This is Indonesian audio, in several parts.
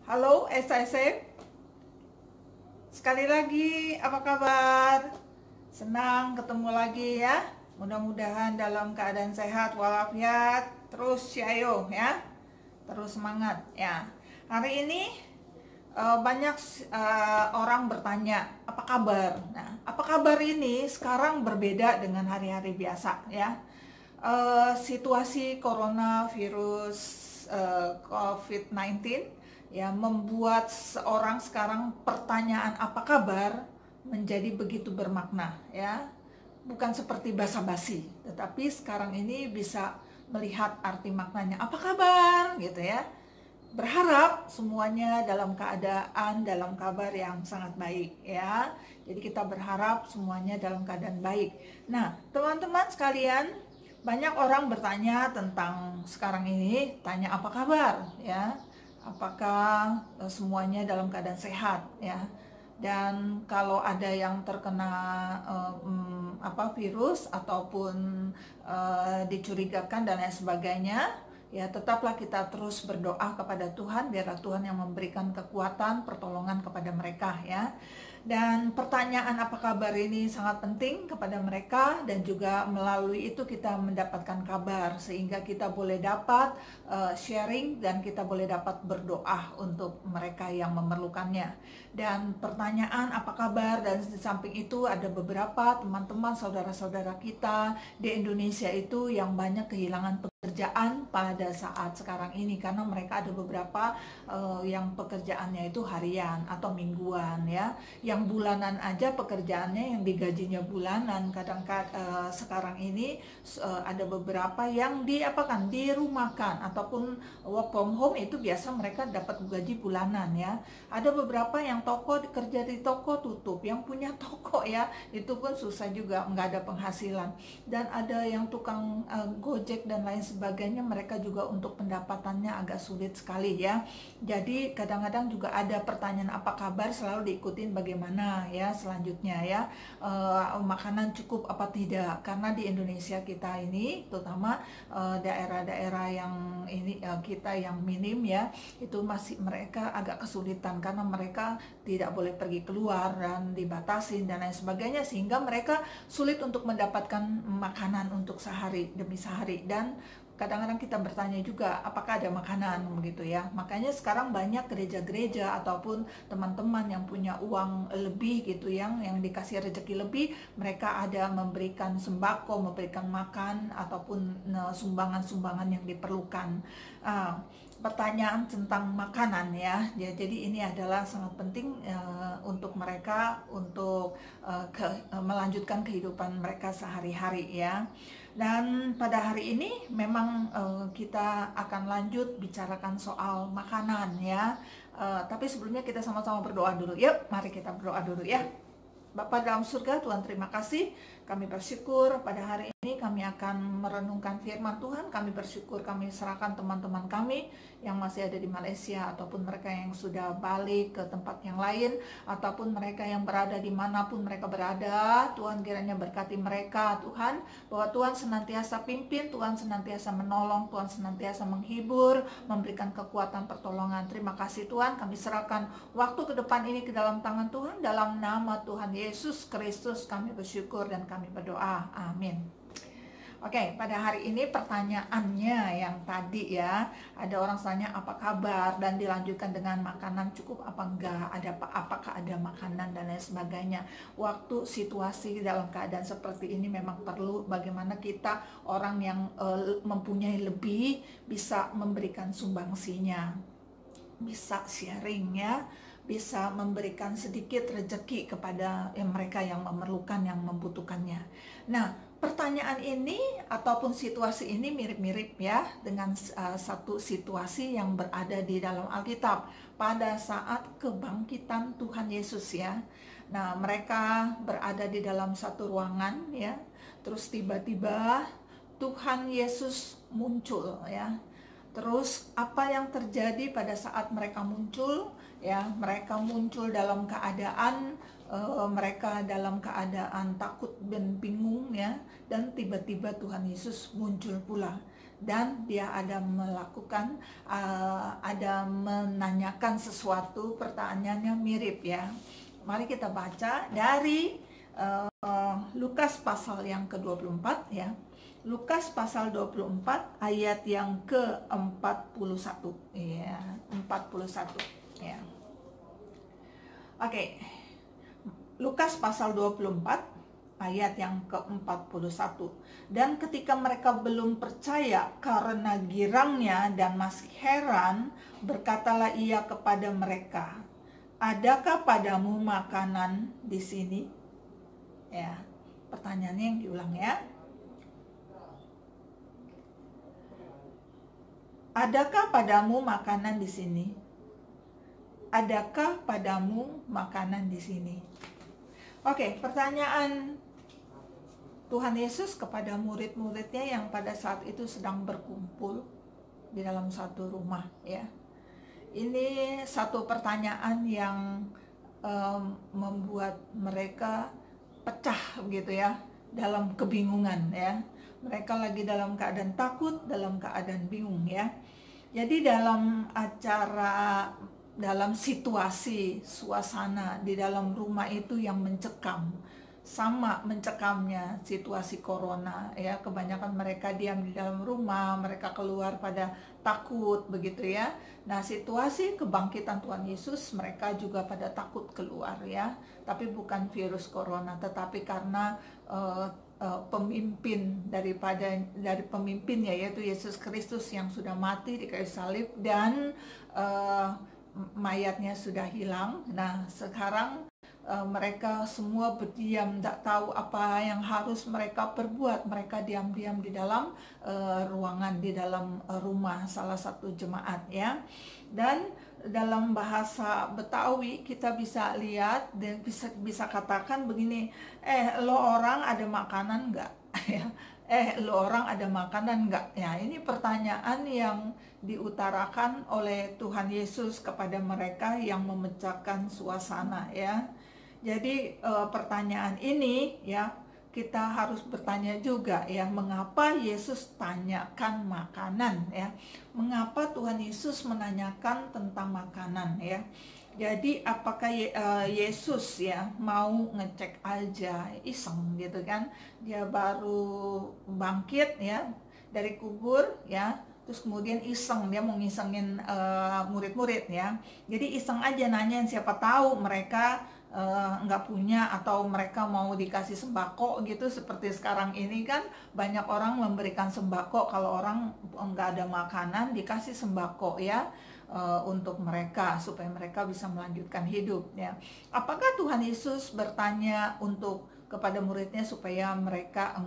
Halo SSM, sekali lagi apa kabar? Senang ketemu lagi ya. Mudah-mudahan dalam keadaan sehat walafiat. Terus ciayo ya, terus semangat ya. Hari ini banyak orang bertanya apa kabar. Nah, apa kabar ini sekarang berbeda dengan hari-hari biasa ya. Situasi coronavirus COVID-19 ya membuat seorang sekarang pertanyaan apa kabar menjadi begitu bermakna ya. Bukan seperti basa-basi, tetapi sekarang ini bisa melihat arti maknanya apa kabar gitu ya. Berharap semuanya dalam keadaan, dalam kabar yang sangat baik ya. Jadi kita berharap semuanya dalam keadaan baik. Nah, teman-teman sekalian, banyak orang bertanya tentang sekarang ini, tanya apa kabar ya. Apakah semuanya dalam keadaan sehat ya. Dan kalau ada yang terkena virus ataupun dicurigakan dan lain sebagainya, ya tetaplah kita terus berdoa kepada Tuhan, biarlah Tuhan yang memberikan kekuatan, pertolongan kepada mereka ya. Dan pertanyaan apa kabar ini sangat penting kepada mereka, dan juga melalui itu kita mendapatkan kabar sehingga kita boleh dapat sharing dan kita boleh dapat berdoa untuk mereka yang memerlukannya. Dan pertanyaan apa kabar, dan di samping itu ada beberapa teman-teman saudara-saudara kita di Indonesia itu yang banyak kehilangan pekerjaan pada saat sekarang ini, karena mereka ada beberapa yang pekerjaannya itu harian atau mingguan ya, yang bulanan aja pekerjaannya yang digajinya bulanan. Kadang-kadang sekarang ini ada beberapa yang dirumahkan ataupun work from home, itu biasa mereka dapat gaji bulanan ya. Ada beberapa yang toko, kerja di toko tutup, yang punya toko ya, itu pun susah juga, nggak ada penghasilan. Dan ada yang tukang gojek dan lain sebagainya, mereka juga untuk pendapatannya agak sulit sekali ya. Jadi kadang-kadang juga ada pertanyaan apa kabar, selalu diikutin bagaimana ya selanjutnya ya, makanan cukup apa tidak, karena di Indonesia kita ini terutama daerah-daerah yang ini kita yang minim ya, itu masih mereka agak kesulitan karena mereka tidak boleh pergi keluar dan dibatasin dan lain sebagainya, sehingga mereka sulit untuk mendapatkan makanan untuk sehari demi sehari. Dan kadang-kadang kita bertanya juga apakah ada makanan begitu ya. Makanya sekarang banyak gereja-gereja ataupun teman-teman yang punya uang lebih gitu, yang dikasih rezeki lebih, mereka ada memberikan sembako, memberikan makan ataupun sumbangan-sumbangan yang diperlukan. Pertanyaan tentang makanan ya. Jadi ini adalah sangat penting untuk mereka untuk melanjutkan kehidupan mereka sehari-hari ya. Dan pada hari ini memang kita akan lanjut bicarakan soal makanan ya. Tapi sebelumnya kita sama-sama berdoa dulu. Yuk, mari kita berdoa dulu ya. Bapa dalam surga, Tuhan terima kasih. Kami bersyukur pada hari ini kami akan merenungkan firman Tuhan. Kami bersyukur, kami serahkan teman-teman kami yang masih ada di Malaysia, ataupun mereka yang sudah balik ke tempat yang lain, ataupun mereka yang berada dimanapun mereka berada. Tuhan kiranya berkati mereka Tuhan, bahwa Tuhan senantiasa pimpin, Tuhan senantiasa menolong, Tuhan senantiasa menghibur, memberikan kekuatan pertolongan. Terima kasih Tuhan, kami serahkan waktu ke depan ini ke dalam tangan Tuhan. Dalam nama Tuhan Yesus Kristus kami bersyukur dan kami berdoa, amin. Oke, pada hari ini pertanyaannya yang tadi ya, ada orang tanya apa kabar, dan dilanjutkan dengan makanan cukup apa enggak, apakah ada makanan dan lain sebagainya. Waktu situasi dalam keadaan seperti ini memang perlu bagaimana kita orang yang mempunyai lebih bisa memberikan sumbangsinya, bisa sharing ya, bisa memberikan sedikit rezeki kepada mereka yang memerlukan, yang membutuhkannya. Nah, pertanyaan ini ataupun situasi ini mirip-mirip ya dengan satu situasi yang berada di dalam Alkitab pada saat kebangkitan Tuhan Yesus ya. Nah, mereka berada di dalam satu ruangan ya, terus tiba-tiba Tuhan Yesus muncul ya. Terus apa yang terjadi pada saat mereka muncul ya? Mereka muncul dalam keadaan mereka dalam keadaan takut dan bingung ya, dan tiba-tiba Tuhan Yesus muncul pula. dan dia ada melakukan ada menanyakan sesuatu, pertanyaannya mirip ya. Mari kita baca dari Lukas pasal yang ke-24 ya. Lukas pasal 24 ayat yang ke-41 ya, 41 ya. Oke. Lukas pasal 24 ayat yang ke-41. Dan ketika mereka belum percaya karena girangnya dan masih heran, berkatalah ia kepada mereka, "Adakah padamu makanan di sini?" Ya, pertanyaannya yang diulang ya. Adakah padamu makanan di sini? Adakah padamu makanan di sini? Oke, pertanyaan Tuhan Yesus kepada murid-muridnya yang pada saat itu sedang berkumpul di dalam satu rumah ya. Ini satu pertanyaan yang membuat mereka pecah gitu ya, dalam kebingungan ya. Mereka lagi dalam keadaan takut, dalam keadaan bingung ya. Jadi dalam situasi, suasana di dalam rumah itu yang mencekam, sama mencekamnya situasi corona ya. Kebanyakan mereka diam di dalam rumah, mereka keluar pada takut begitu ya. Nah, situasi kebangkitan Tuhan Yesus mereka juga pada takut keluar ya. Tapi bukan virus corona, tetapi karena pemimpin dari pemimpinnya, yaitu Yesus Kristus yang sudah mati di kayu salib dan mayatnya sudah hilang. Nah, sekarang mereka semua berdiam, tidak tahu apa yang harus mereka perbuat. Mereka diam-diam di dalam ruangan, di dalam rumah salah satu jemaat ya. Dan dalam bahasa Betawi kita bisa lihat dan bisa katakan begini, lo orang ada makanan nggak? Lo orang ada makanan nggak? Ya, ini pertanyaan yang diutarakan oleh Tuhan Yesus kepada mereka yang memecahkan suasana ya. Jadi pertanyaan ini ya, kita harus bertanya juga ya, mengapa Yesus tanyakan makanan ya? Mengapa Tuhan Yesus menanyakan tentang makanan ya? Jadi apakah Yesus ya mau ngecek aja, iseng gitu kan? Dia baru bangkit ya dari kubur ya, terus kemudian iseng, dia mau ngisengin murid-murid ya. Jadi iseng aja nanyain, siapa tahu mereka nggak punya atau mereka mau dikasih sembako gitu. Seperti sekarang ini kan banyak orang memberikan sembako, kalau orang nggak ada makanan dikasih sembako ya, untuk mereka supaya mereka bisa melanjutkan hidup ya. Apakah Tuhan Yesus bertanya kepada muridnya supaya mereka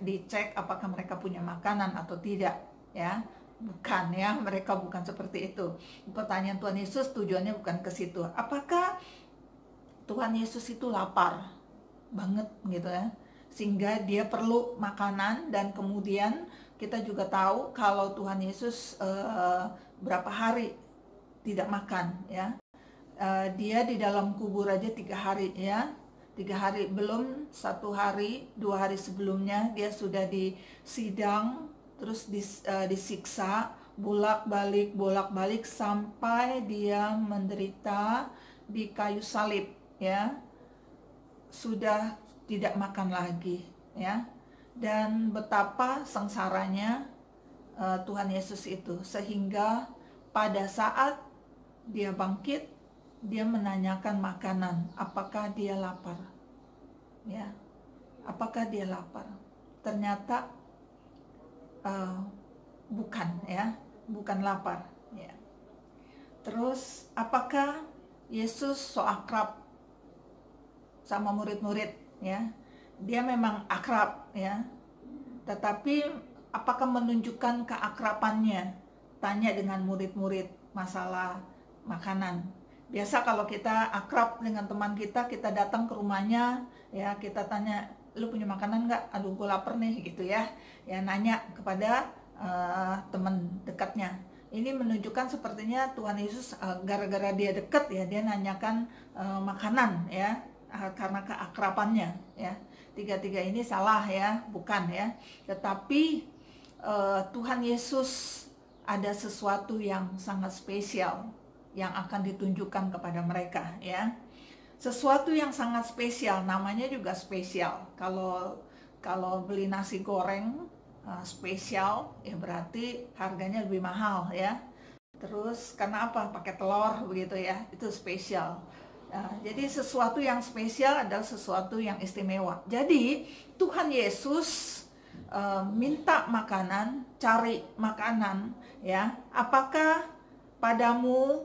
dicek apakah mereka punya makanan atau tidak ya? Bukan ya, mereka bukan seperti itu. Pertanyaan Tuhan Yesus tujuannya bukan ke situ. Apakah Tuhan Yesus itu lapar banget gitu ya, sehingga dia perlu makanan? Dan kemudian kita juga tahu kalau Tuhan Yesus berapa hari tidak makan ya. Dia di dalam kubur aja 3 hari ya, 3 hari, belum 1 hari 2 hari sebelumnya dia sudah disidang, terus disiksa bolak-balik sampai dia menderita di kayu salib ya, sudah tidak makan lagi ya. Dan betapa sengsaranya Tuhan Yesus itu, sehingga pada saat dia bangkit, dia menanyakan makanan, apakah dia lapar ya, apakah dia lapar? Ternyata bukan ya, bukan lapar ya. Terus apakah Yesus so akrab sama murid-murid ya? Dia memang akrab ya, tetapi apakah menunjukkan keakrabannya? Tanya dengan murid-murid masalah makanan. Biasa kalau kita akrab dengan teman kita datang ke rumahnya ya, kita tanya, lu punya makanan nggak? Aduh, gue lapar nih gitu ya. Ya, nanya kepada teman dekatnya. Ini menunjukkan sepertinya Tuhan Yesus gara-gara dia dekat ya, dia nanyakan makanan ya, karena keakrabannya ya. Tiga-tiga ini salah ya, bukan ya. Tetapi Tuhan Yesus ada sesuatu yang sangat spesial yang akan ditunjukkan kepada mereka, ya. Sesuatu yang sangat spesial, namanya juga spesial. Kalau beli nasi goreng spesial, ya berarti harganya lebih mahal, ya. Terus karena apa? Pakai telur begitu ya, itu spesial. Jadi sesuatu yang spesial adalah sesuatu yang istimewa. Jadi Tuhan Yesus minta makanan, cari makanan, ya. Apakah padamu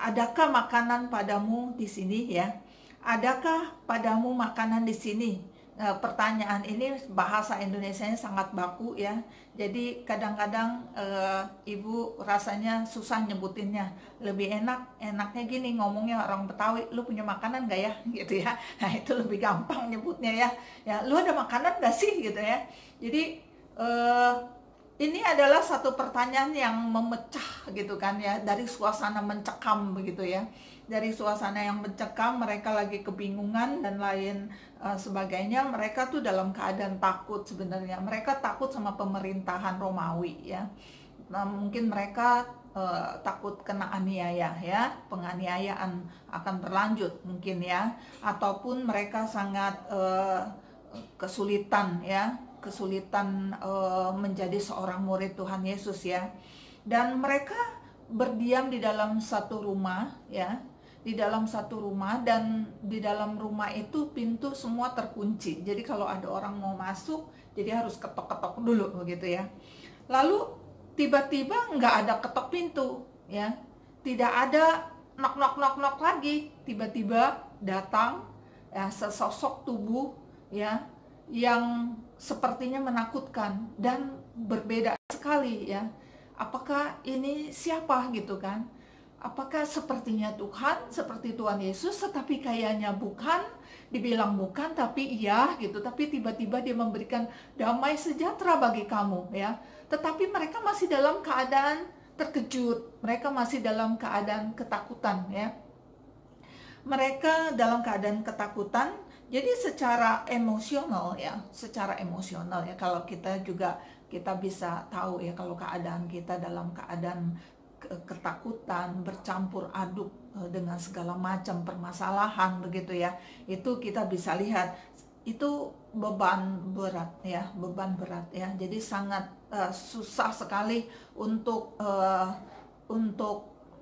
adakah makanan padamu di sini, ya? Adakah padamu makanan di sini? Pertanyaan ini bahasa Indonesianya sangat baku, ya. Jadi kadang-kadang ibu rasanya susah nyebutinnya. Lebih enaknya gini ngomongnya orang Betawi, lu punya makanan gak ya? Gitu ya. Nah itu lebih gampang nyebutnya, ya. Ya, lu ada makanan gak sih? Gitu ya. Jadi ini adalah satu pertanyaan yang memecah gitu kan, ya, dari suasana mencekam begitu, ya. Dari suasana yang mencekam, mereka lagi kebingungan dan lain sebagainya. Mereka tuh dalam keadaan takut sebenarnya. Mereka takut sama pemerintahan Romawi, ya. Nah, mungkin mereka takut kena aniaya, ya, penganiayaan akan berlanjut mungkin, ya. Ataupun mereka sangat kesulitan, ya, menjadi seorang murid Tuhan Yesus, ya. Dan mereka berdiam di dalam satu rumah, ya, di dalam satu rumah, dan di dalam rumah itu pintu semua terkunci. Jadi kalau ada orang mau masuk, jadi harus ketok-ketok dulu begitu, ya. Lalu tiba-tiba nggak ada ketok pintu, ya, tidak ada knock lagi. Tiba-tiba datang, ya, sesosok tubuh, ya, yang sepertinya menakutkan dan berbeda sekali, ya. Apakah ini siapa gitu kan? Apakah sepertinya Tuhan, seperti Tuhan Yesus, tetapi kayaknya bukan, dibilang bukan tapi iya gitu. Tapi tiba-tiba dia memberikan damai sejahtera bagi kamu, ya. Tetapi mereka masih dalam keadaan terkejut, mereka masih dalam keadaan ketakutan, ya. Mereka dalam keadaan ketakutan. Jadi secara emosional, ya, kalau kita bisa tahu, ya, kalau keadaan kita dalam keadaan ketakutan bercampur aduk dengan segala macam permasalahan begitu, ya, itu kita bisa lihat itu beban berat, ya, jadi sangat susah sekali untuk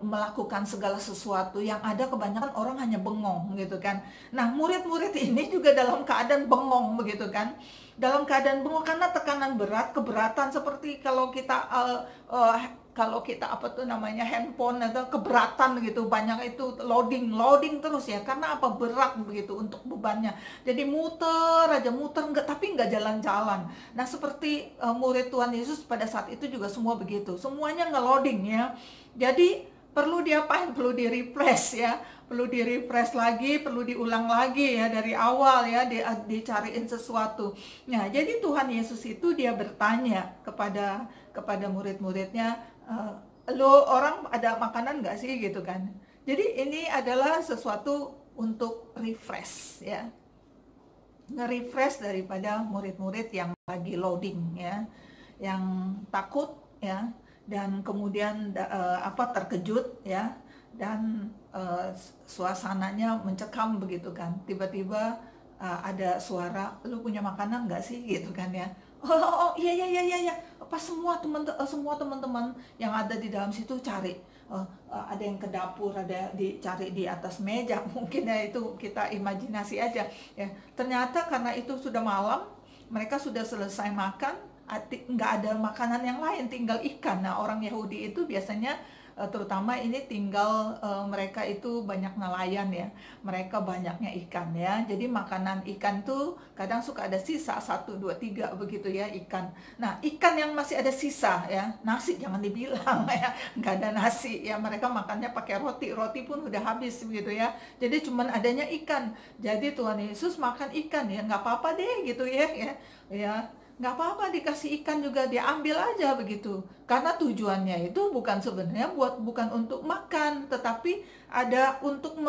melakukan segala sesuatu. Yang ada kebanyakan orang hanya bengong gitu kan. Nah, murid-murid ini juga dalam keadaan bengong begitu kan. Dalam keadaan bengong karena tekanan berat, keberatan, seperti kalau kita handphone atau keberatan gitu, banyak itu loading terus, ya, karena apa? Berat begitu untuk bebannya. Jadi muter tapi nggak jalan-jalan. Nah, seperti murid Tuhan Yesus pada saat itu juga semua begitu, semuanya nge-loading, ya. Jadi perlu diapain? Perlu di-refresh, ya. Perlu di-refresh lagi, perlu diulang lagi, ya, dari awal, ya, dicariin sesuatu. Nah, jadi Tuhan Yesus itu dia bertanya kepada murid-muridnya, lo orang ada makanan nggak sih gitu kan. Jadi ini adalah sesuatu untuk refresh, ya. Nge-refresh daripada murid-murid yang lagi loading, ya. Yang takut, ya. Dan kemudian terkejut, ya, dan suasananya mencekam begitu kan. Tiba-tiba ada suara, lu punya makanan nggak sih gitu kan, ya. Oh iya, pas semua teman-teman yang ada di dalam situ cari, ada yang ke dapur, ada dicari di atas meja, mungkin, ya, itu kita imajinasi aja, ya. Ternyata karena itu sudah malam, mereka sudah selesai makan, nggak ada makanan yang lain, tinggal ikan. Nah, orang Yahudi itu biasanya terutama ini tinggal mereka itu banyak nelayan, ya, mereka banyaknya ikan, ya. Jadi makanan ikan tuh kadang suka ada sisa 1, 2, 3 begitu, ya, ikan. Nah, ikan yang masih ada sisa, ya, nasi jangan dibilang, ya, nggak ada nasi, ya, mereka makannya pakai roti pun udah habis begitu, ya. Jadi cuman adanya ikan. Jadi Tuhan Yesus makan ikan, ya, nggak apa-apa deh gitu, ya, ya. nggak apa-apa dikasih ikan juga diambil aja begitu. Karena tujuannya itu bukan sebenarnya bukan untuk makan, tetapi ada untuk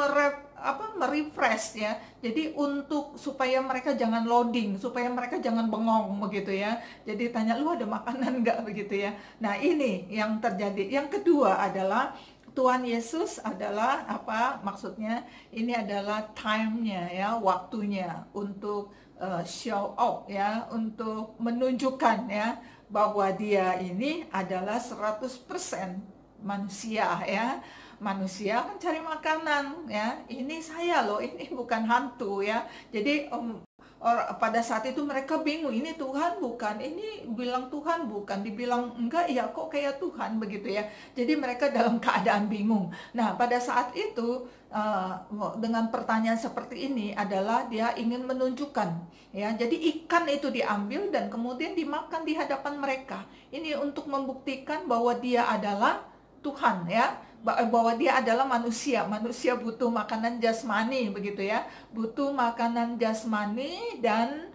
merefresh ya. Jadi untuk supaya mereka jangan loading, supaya mereka jangan bengong begitu ya. Jadi tanya, lu ada makanan nggak begitu ya. Nah ini yang terjadi. Yang kedua adalah Tuhan Yesus adalah apa maksudnya, ini adalah time-nya ya, waktunya untuk show off ya, untuk menunjukkan ya bahwa dia ini adalah 100% manusia ya. Manusia kan cari makanan ya, ini saya loh, ini bukan hantu ya. Jadi pada saat itu mereka bingung, ini Tuhan bukan, ini bilang Tuhan bukan, dibilang enggak ya kok kayak Tuhan begitu ya. Jadi mereka dalam keadaan bingung. Nah pada saat itu dengan pertanyaan seperti ini adalah dia ingin menunjukkan ya. Jadi ikan itu diambil dan kemudian dimakan di hadapan mereka. Ini untuk membuktikan bahwa dia adalah Tuhan ya, bahwa dia adalah manusia. Manusia butuh makanan jasmani begitu ya, butuh makanan jasmani dan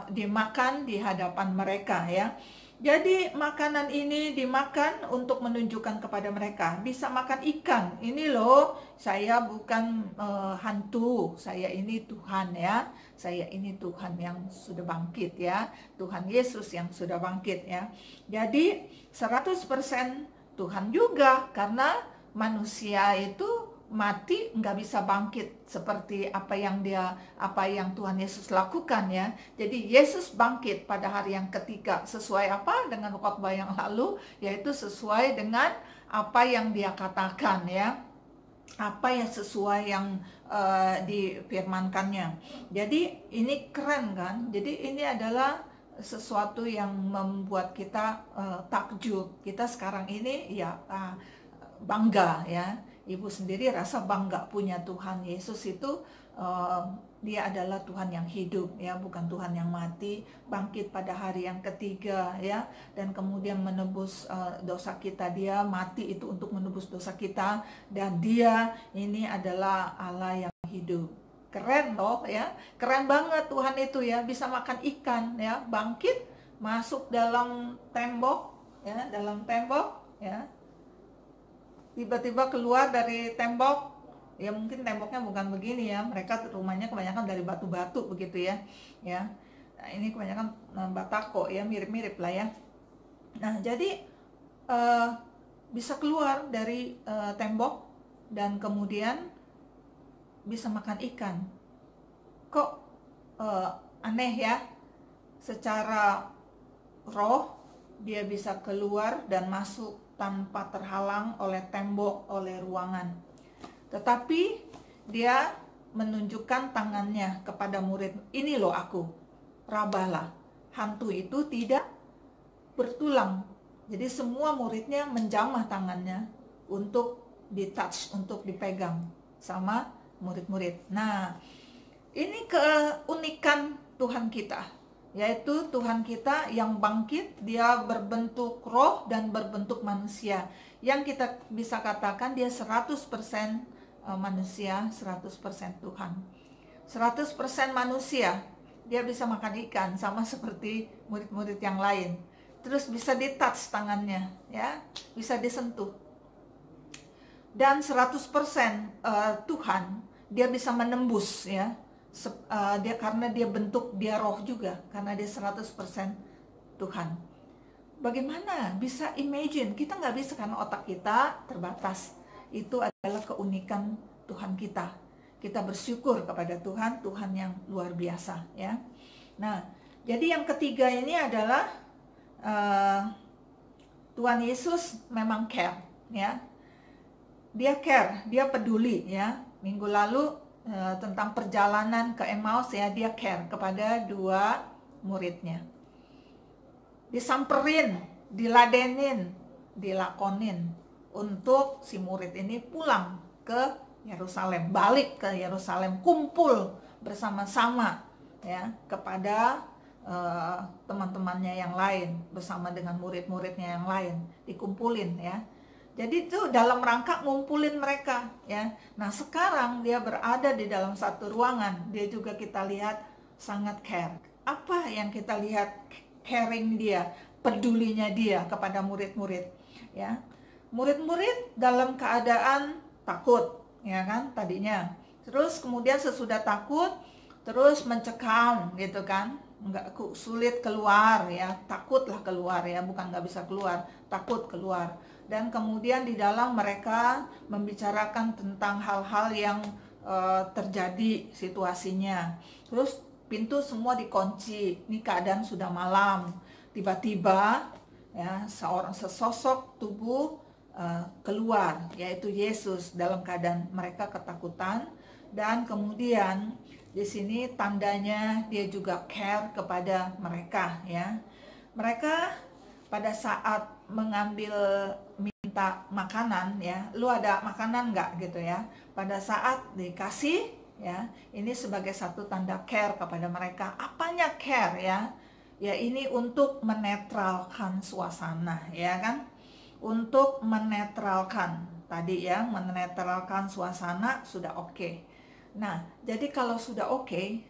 dimakan di hadapan mereka ya. Jadi makanan ini dimakan untuk menunjukkan kepada mereka, bisa makan ikan. Ini loh, saya bukan hantu, saya ini Tuhan ya. Saya ini Tuhan yang sudah bangkit ya. Tuhan Yesus yang sudah bangkit ya. Jadi 100% Tuhan juga, karena manusia itu mati nggak bisa bangkit seperti apa yang Tuhan Yesus lakukan ya. Jadi Yesus bangkit pada hari yang ketiga sesuai apa dengan khotbah yang lalu, yaitu sesuai dengan apa yang dia katakan ya, apa yang sesuai yang difirmankannya. Jadi ini keren kan. Jadi ini adalah sesuatu yang membuat kita takjub. Kita sekarang ini ya bangga ya. Ibu sendiri rasa bangga punya Tuhan Yesus itu. Dia adalah Tuhan yang hidup ya, bukan Tuhan yang mati, bangkit pada hari yang ketiga ya, dan kemudian menebus dosa kita. Dia mati itu untuk menebus dosa kita, dan dia ini adalah Allah yang hidup. Keren loh ya, keren banget Tuhan itu ya, bisa makan ikan ya, bangkit, masuk dalam tembok ya, tiba-tiba keluar dari tembok ya, mungkin temboknya bukan begini ya, mereka rumahnya kebanyakan dari batu-batu begitu ya. Nah, ini kebanyakan batako ya, mirip-mirip lah ya. Nah jadi bisa keluar dari tembok dan kemudian bisa makan ikan. Kok aneh ya, secara roh dia bisa keluar dan masuk tanpa terhalang oleh tembok, oleh ruangan. Tetapi dia menunjukkan tangannya kepada murid, ini loh aku, rabahlah. Hantu itu tidak bertulang. Jadi semua muridnya menjamah tangannya untuk ditouch, untuk dipegang sama murid-murid. Nah, ini keunikan Tuhan kita, yaitu Tuhan kita yang bangkit, dia berbentuk roh dan berbentuk manusia. Yang kita bisa katakan dia 100% manusia, 100% Tuhan. 100% manusia, dia bisa makan ikan sama seperti murid-murid yang lain. Terus bisa ditouch tangannya ya, bisa disentuh. Dan 100% Tuhan, dia bisa menembus ya, dia karena dia bentuk, dia roh juga, karena dia 100% Tuhan. Bagaimana bisa imagine? Kita nggak bisa karena otak kita terbatas. Itu adalah keunikan Tuhan kita. Kita bersyukur kepada Tuhan, Tuhan yang luar biasa ya. Nah, jadi yang ketiga ini adalah Tuhan Yesus memang care ya. Dia care, dia peduli ya. Minggu lalu tentang perjalanan ke Emmaus ya, dia care kepada dua muridnya. Disamperin, diladenin, dilakonin untuk si murid ini pulang ke Yerusalem, balik ke Yerusalem, kumpul bersama-sama ya kepada teman-temannya yang lain, bersama dengan murid-muridnya yang lain, dikumpulin ya. Jadi itu dalam rangka ngumpulin mereka ya. Nah sekarang dia berada di dalam satu ruangan, dia juga kita lihat sangat care. apa yang kita lihat caring dia, pedulinya dia kepada murid-murid, ya. Murid-murid dalam keadaan takut, ya kan, tadinya. Terus kemudian sesudah takut, terus mencekam gitu kan, nggak sulit keluar, ya, takutlah keluar, ya, bukan nggak bisa keluar, takut keluar. Dan kemudian di dalam mereka membicarakan tentang hal-hal yang terjadi situasinya. Terus pintu semua dikunci, ini keadaan sudah malam. Tiba-tiba, ya, sesosok tubuh keluar, yaitu Yesus, dalam keadaan mereka ketakutan. Dan kemudian di sini tandanya dia juga care kepada mereka, ya. Mereka pada saat mengambil minta makanan, ya, lu ada makanan nggak gitu, ya. Pada saat dikasih, ya, ini sebagai satu tanda care kepada mereka. Apanya care, ya? Ya, ini untuk menetralkan suasana, ya kan? Untuk menetralkan tadi, ya, menetralkan suasana sudah oke. Nah, jadi kalau sudah oke,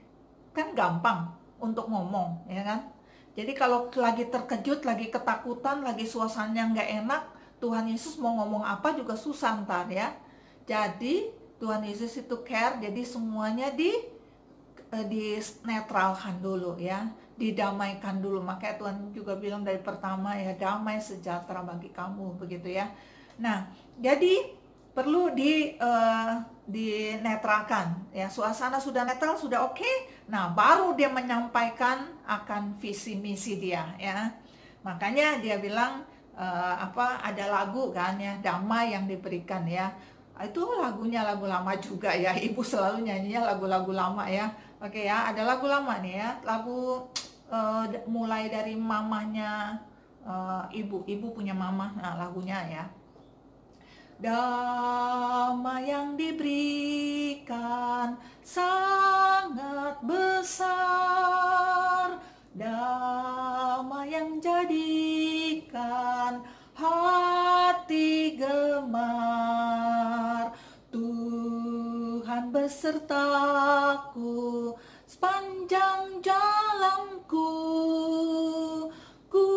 kan gampang untuk ngomong, ya kan? Jadi kalau lagi terkejut, lagi ketakutan, lagi suasananya nggak enak, Tuhan Yesus mau ngomong apa juga susah ntar, ya. Jadi Tuhan Yesus itu care, jadi semuanya dinetralkan dulu, ya, didamaikan dulu. Makanya Tuhan juga bilang dari pertama, ya, damai sejahtera bagi kamu, begitu, ya. Nah, jadi perlu dinetralkan, ya. Suasana sudah netral, sudah oke. Nah, baru dia menyampaikan akan visi misi dia, ya. Makanya dia bilang ada lagu kan, ya, damai yang diberikan, ya. Itu lagunya lagu lama juga, ya. Ibu selalu nyanyinya lagu-lagu lama, ya. Oke, ya, ada lagu lama nih, ya. Lagu mulai dari mamanya ibu punya mama. Nah, lagunya, ya. Damai yang diberikan sangat besar, damai yang jadikan hati gemar. Tuhan besertaku sepanjang jalanku, ku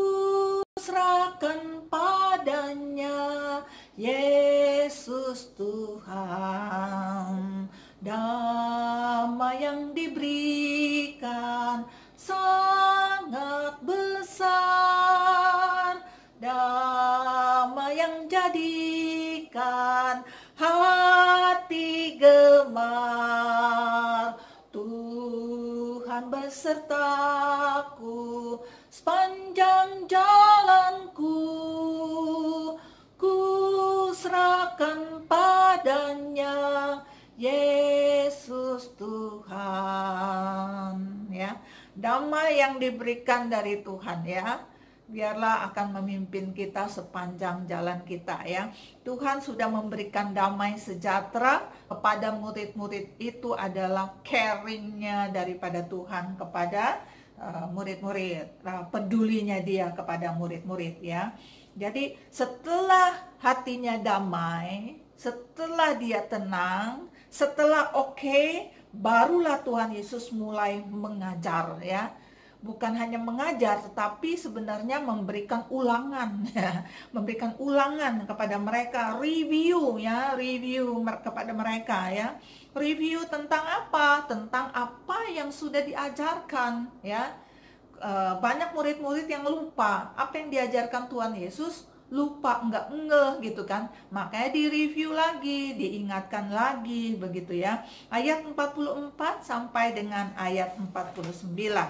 serahkan padanya, Yesus Tuhan. Damai yang diberikan sangat besar, damai yang jadikan hati gemar. Tuhan besertaku sepanjang jalanku, ku serahkan padanya, Yesus Tuhan, ya. Damai yang diberikan dari Tuhan, ya, biarlah akan memimpin kita sepanjang jalan kita, ya. Tuhan sudah memberikan damai sejahtera kepada murid-murid, itu adalah caringnya daripada Tuhan kepada murid-murid, pedulinya dia kepada murid-murid, ya. Jadi setelah hatinya damai, setelah dia tenang, setelah oke, barulah Tuhan Yesus mulai mengajar, ya. Bukan hanya mengajar, tetapi sebenarnya memberikan ulangan, ya. Memberikan ulangan kepada mereka, review, ya, review kepada mereka, ya. Review tentang apa? Tentang apa yang sudah diajarkan, ya. Banyak murid-murid yang lupa apa yang diajarkan Tuhan Yesus, lupa, nggak ngeh gitu kan. Makanya direview lagi, diingatkan lagi, begitu, ya. Ayat 44 sampai dengan ayat 49,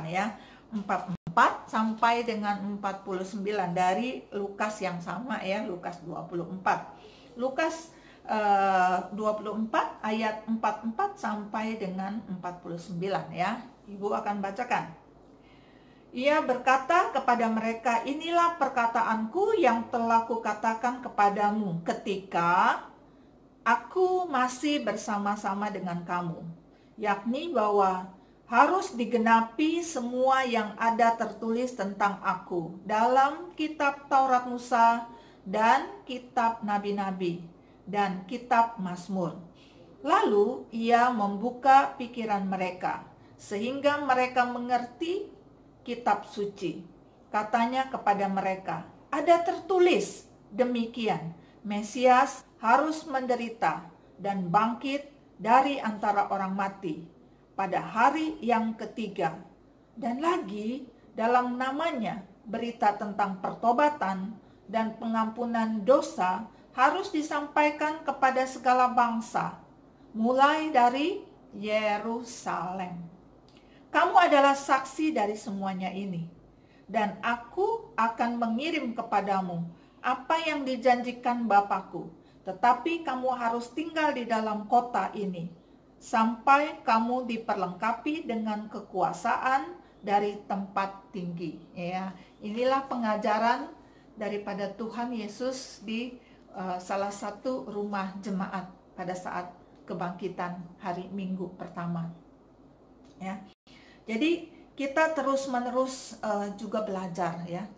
ya. 44 sampai dengan 49 dari Lukas yang sama, ya, Lukas 24. Lukas 24 ayat 44 sampai dengan 49, ya. Ibu akan bacakan. Ia berkata kepada mereka, inilah perkataanku yang telah kukatakan kepadamu ketika aku masih bersama-sama dengan kamu, yakni bahwa harus digenapi semua yang ada tertulis tentang aku dalam kitab Taurat Musa dan kitab Nabi-Nabi dan kitab Mazmur. Lalu ia membuka pikiran mereka sehingga mereka mengerti kitab suci. Katanya kepada mereka, ada tertulis demikian, Mesias harus menderita dan bangkit dari antara orang mati pada hari yang ketiga. Dan lagi dalam namanya berita tentang pertobatan dan pengampunan dosa harus disampaikan kepada segala bangsa, mulai dari Yerusalem. Kamu adalah saksi dari semuanya ini, dan aku akan mengirim kepadamu apa yang dijanjikan Bapakku. Tetapi kamu harus tinggal di dalam kota ini, sampai kamu diperlengkapi dengan kekuasaan dari tempat tinggi. Ya, inilah pengajaran daripada Tuhan Yesus di salah satu rumah jemaat pada saat kebangkitan hari Minggu pertama. Ya, jadi kita terus-menerus juga belajar, ya.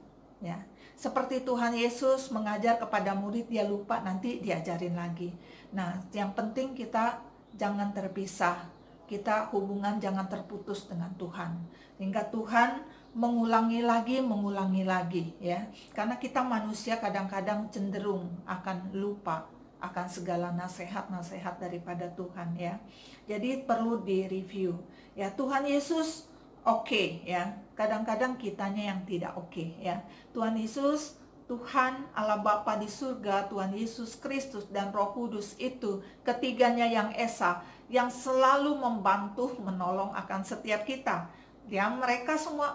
Seperti Tuhan Yesus mengajar kepada murid, dia lupa, nanti diajarin lagi. Nah, yang penting kita jangan terpisah, kita hubungan jangan terputus dengan Tuhan, sehingga Tuhan mengulangi lagi, ya. Karena kita manusia kadang-kadang cenderung akan lupa akan segala nasihat-nasihat daripada Tuhan, ya. Jadi perlu direview. Ya, Tuhan Yesus oke, ya. Kadang-kadang kitanya yang tidak oke, ya. Tuhan Yesus, Tuhan Allah Bapa di surga, Tuhan Yesus Kristus dan Roh Kudus itu ketiganya yang esa, yang selalu membantu menolong akan setiap kita. Ya, mereka semua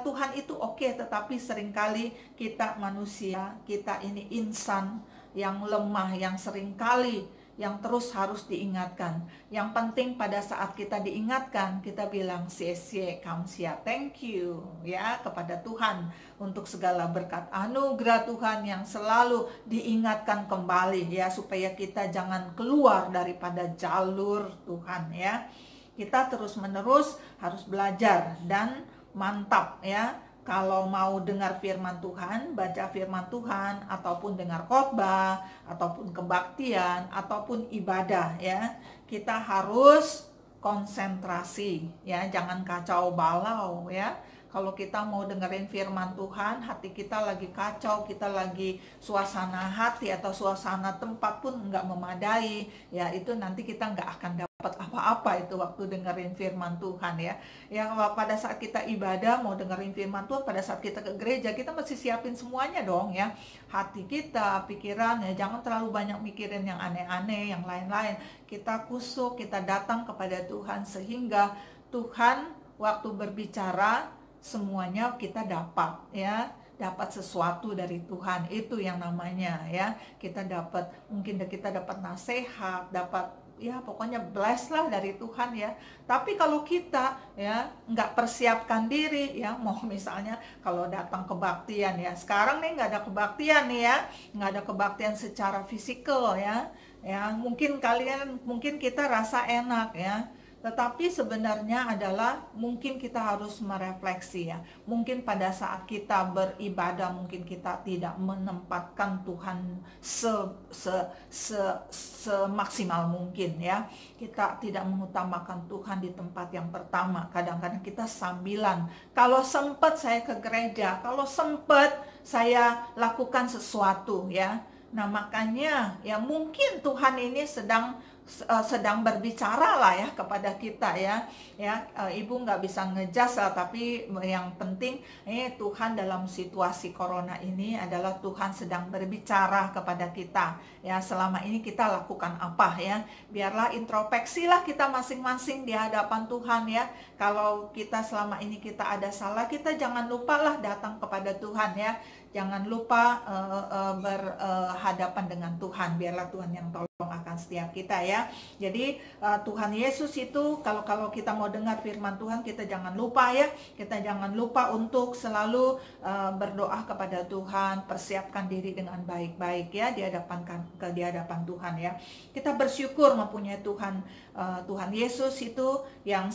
Tuhan itu oke, tetapi seringkali kita manusia, kita ini insan yang lemah, yang seringkali yang terus harus diingatkan. Yang penting pada saat kita diingatkan, kita bilang sie kamsia, thank you, ya, kepada Tuhan untuk segala berkat anugerah Tuhan yang selalu diingatkan kembali, ya, supaya kita jangan keluar daripada jalur Tuhan, ya. Kita terus-menerus harus belajar dan mantap, ya. Kalau mau dengar firman Tuhan, baca firman Tuhan, ataupun dengar khotbah, ataupun kebaktian, ataupun ibadah, ya, kita harus konsentrasi, ya, jangan kacau balau, ya. Kalau kita mau dengerin firman Tuhan, hati kita lagi kacau, kita lagi suasana hati atau suasana tempat pun nggak memadai, ya, itu nanti kita nggak akan dapat apa-apa itu waktu dengerin firman Tuhan, ya. Ya, pada saat kita ibadah mau dengerin firman Tuhan, pada saat kita ke gereja, kita mesti siapin semuanya dong, ya. Hati kita, pikiran, ya, jangan terlalu banyak mikirin yang aneh-aneh, yang lain-lain. Kita kusuk, kita datang kepada Tuhan, sehingga Tuhan waktu berbicara semuanya kita dapat, ya, dapat sesuatu dari Tuhan. Itu yang namanya, ya, kita dapat, mungkin kita dapat nasihat, dapat, ya, pokoknya bless lah dari Tuhan, ya. Tapi kalau kita, ya, nggak persiapkan diri, ya, mau misalnya kalau datang kebaktian, ya, sekarang nih nggak ada kebaktian nih, ya, nggak ada kebaktian secara fisikal, ya, mungkin kita rasa enak, ya. Tetapi sebenarnya adalah mungkin kita harus merefleksi, ya. Mungkin pada saat kita beribadah, mungkin kita tidak menempatkan Tuhan semaksimal mungkin, ya. Kita tidak mengutamakan Tuhan di tempat yang pertama. Kadang-kadang kita sambilan. Kalau sempat saya ke gereja, kalau sempat saya lakukan sesuatu, ya. Nah, makanya ya mungkin Tuhan ini sedang berbicara lah, ya, kepada kita, ya. Ibu nggak bisa ngejudge lah, tapi yang penting Tuhan dalam situasi corona ini adalah Tuhan sedang berbicara kepada kita, ya. Selama ini kita lakukan apa, ya, biarlah introspeksi lah kita masing-masing di hadapan Tuhan, ya. Kalau kita selama ini kita ada salah, kita jangan lupa lah datang kepada Tuhan, ya. Jangan lupa berhadapan dengan Tuhan, biarlah Tuhan yang tolong akan setiap kita, ya. Jadi Tuhan Yesus itu kalau kita mau dengar firman Tuhan, kita jangan lupa, ya, kita jangan lupa untuk selalu berdoa kepada Tuhan, persiapkan diri dengan baik-baik, ya, di hadapan Tuhan, ya. Kita bersyukur mempunyai Tuhan Yesus itu yang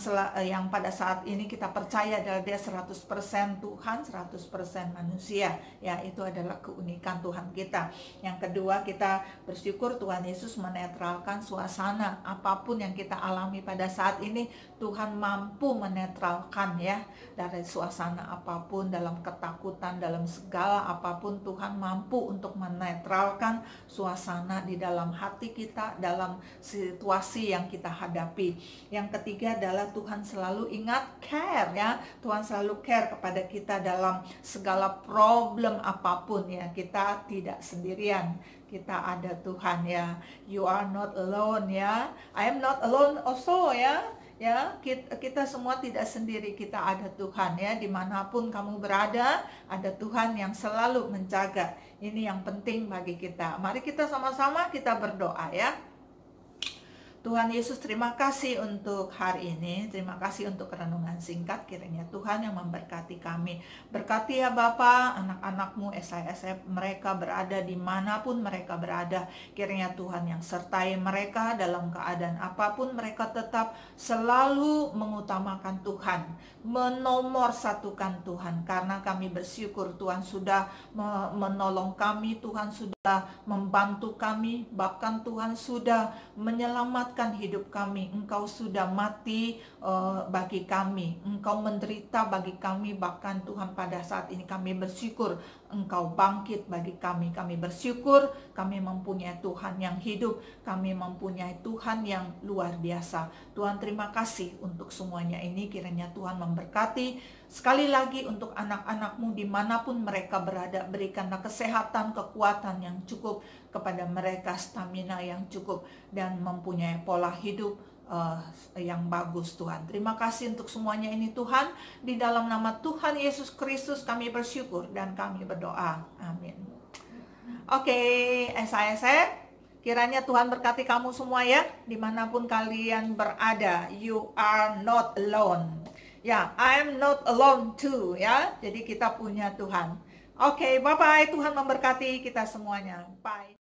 pada saat ini kita percaya adalah dia 100% Tuhan, 100% manusia, ya. Itu adalah keunikan Tuhan kita. Yang kedua, kita bersyukur Tuhan Yesus menetralkan suasana apapun yang kita alami pada saat ini. Tuhan mampu menetralkan ya, dari suasana apapun, dalam ketakutan, dalam segala apapun, Tuhan mampu untuk menetralkan suasana di dalam hati kita, dalam situasi yang kita hadapi. Yang ketiga adalah Tuhan selalu ingat care ya, Tuhan selalu care kepada kita dalam segala problem apapun ya. Kita tidak sendirian, kita ada Tuhan ya. You are not alone ya, I am not alone also ya. Ya, kita semua tidak sendiri, kita ada Tuhan ya. Dimanapun kamu berada, ada Tuhan yang selalu menjaga. Ini yang penting bagi kita. Mari kita sama-sama kita berdoa ya. Tuhan Yesus, terima kasih untuk hari ini. Terima kasih untuk renungan singkat. Kiranya Tuhan yang memberkati kami. Berkati ya Bapa, anak-anakmu, SISF mereka berada dimanapun mereka berada. Kiranya Tuhan yang sertai mereka dalam keadaan apapun. Mereka tetap selalu mengutamakan Tuhan, menomorsatukan Tuhan. Karena kami bersyukur Tuhan sudah menolong kami, Tuhan sudah membantu kami, bahkan Tuhan sudah menyelamatkan hidup kami. Engkau sudah mati bagi kami, Engkau menderita bagi kami, bahkan Tuhan pada saat ini kami bersyukur Engkau bangkit bagi kami. Kami bersyukur kami mempunyai Tuhan yang hidup, kami mempunyai Tuhan yang luar biasa. Tuhan terima kasih untuk semuanya ini. Kiranya Tuhan memberkati. Sekali lagi untuk anak-anakmu dimanapun mereka berada, berikanlah kesehatan, kekuatan yang cukup kepada mereka, stamina yang cukup, dan mempunyai pola hidup yang bagus Tuhan. Terima kasih untuk semuanya ini Tuhan. Di dalam nama Tuhan Yesus Kristus kami bersyukur dan kami berdoa. Amin. Oke, SISF, kiranya Tuhan berkati kamu semua ya, dimanapun kalian berada. You are not alone. Ya, I am not alone too ya. Jadi kita punya Tuhan. Oke, bye-bye. Tuhan memberkati kita semuanya. Bye.